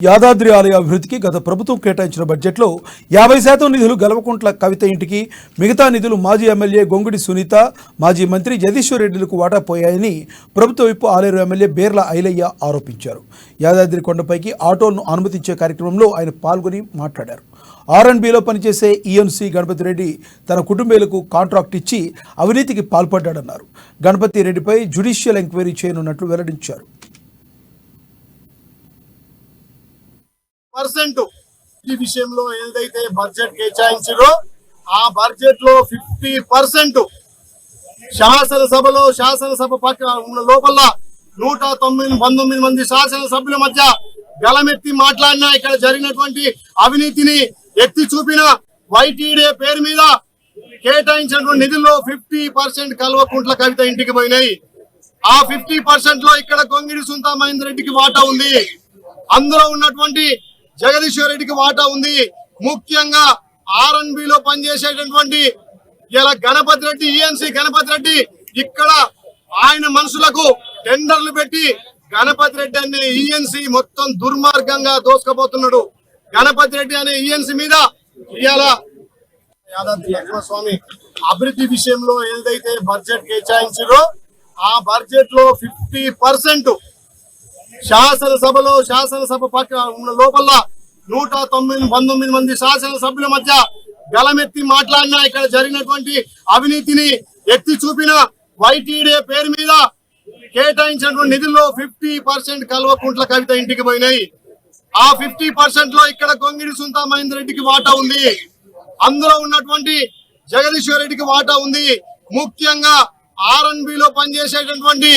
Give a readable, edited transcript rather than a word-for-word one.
యాదాద్రి ఆలయ అభివృద్ధికి గత ప్రభుత్వం కేటాయించిన బడ్జెట్లో 50% నిధులు గలవకుంట్ల కవిత ఇంటికి, మిగతా నిధులు మాజీ ఎమ్మెల్యే గొంగుడి సునీత, మాజీ మంత్రి జగదీశ్వర్ రెడ్డిలకు వాటా పోయాయని ప్రభుత్వ విప్ ఆలేరు ఎమ్మెల్యే బేర్ల ఐలయ్య ఆరోపించారు. యాదాద్రి కొండపైకి ఆటోలను అనుమతించే కార్యక్రమంలో ఆయన పాల్గొని మాట్లాడారు. R&Bలో పనిచేసే ఈఎన్సీ గణపతి రెడ్డి తన కుటుంబీలకు కాంట్రాక్ట్ ఇచ్చి అవినీతికి పాల్పడ్డాడన్నారు. గణపతి రెడ్డిపై జ్యుడిషియల్ ఎంక్వైరీ చేయనున్నట్లు వెల్లడించారు. ఈ విషయంలో ఏదైతే బడ్జెట్ కేటాయించారో ఆ బడ్జెట్ లో 50% శాసనసభ పక్క లోపల 119 మంది శాసనసభ్యుల మధ్య గలమెత్తి మాట్లాడిన ఇక్కడ జరిగినటువంటి అవినీతిని ఎత్తి చూపిన వైటీడీ పేరు మీద కేటాయించినటువంటి నిధుల్లో 50% కల్వకుంట్ల కవిత ఇంటికి పోయినాయి. ఆ 50% లో ఇక్కడ గొంగిడి సునీత మహేందర్ రెడ్డికి వాటా ఉంది. అందులో ఉన్నటువంటి జగదీశ్వర్ రెడ్డికి వాటా ఉంది. ముఖ్యంగా R&Bలో పనిచేసేటటువంటి ఇలా గణపతి రెడ్డి, ఈఎన్సీ గణపతి రెడ్డి ఇక్కడ ఆయన మనుషులకు టెండర్లు పెట్టి గణపతి రెడ్డి అనే ఈఎన్సీ మొత్తం దుర్మార్గంగా దోసుకుపోతున్నాడు. గణపతి రెడ్డి అనే ఈఎన్సీ మీద ఇవాళ యాదాద్రి లక్ష్మణస్వామి అభివృద్ధి విషయంలో ఏదైతే బడ్జెట్ కేటాయించారో ఆ బడ్జెట్ లో 50% శాసనసభ పక్క లోపల 119 మంది శాసనసభ్యుల మధ్య గలమెత్తి మాట్లాడిన ఇక్కడ జరిగినటువంటి అవినీతిని ఎత్తి చూపిన వైటీడీ పేరు మీద కేటాయించినటువంటి నిధుల్లో 50% కల్వకుంట్ల కవిత ఇంటికి పోయినాయి. ఆ 50% లో ఇక్కడ గొంగిడి సునీత మహేందర్ రెడ్డికి వాటా ఉంది. అందులో ఉన్నటువంటి జగదీశ్వర్ రెడ్డికి వాటా ఉంది. ముఖ్యంగా R&Bలో పనిచేసేటటువంటి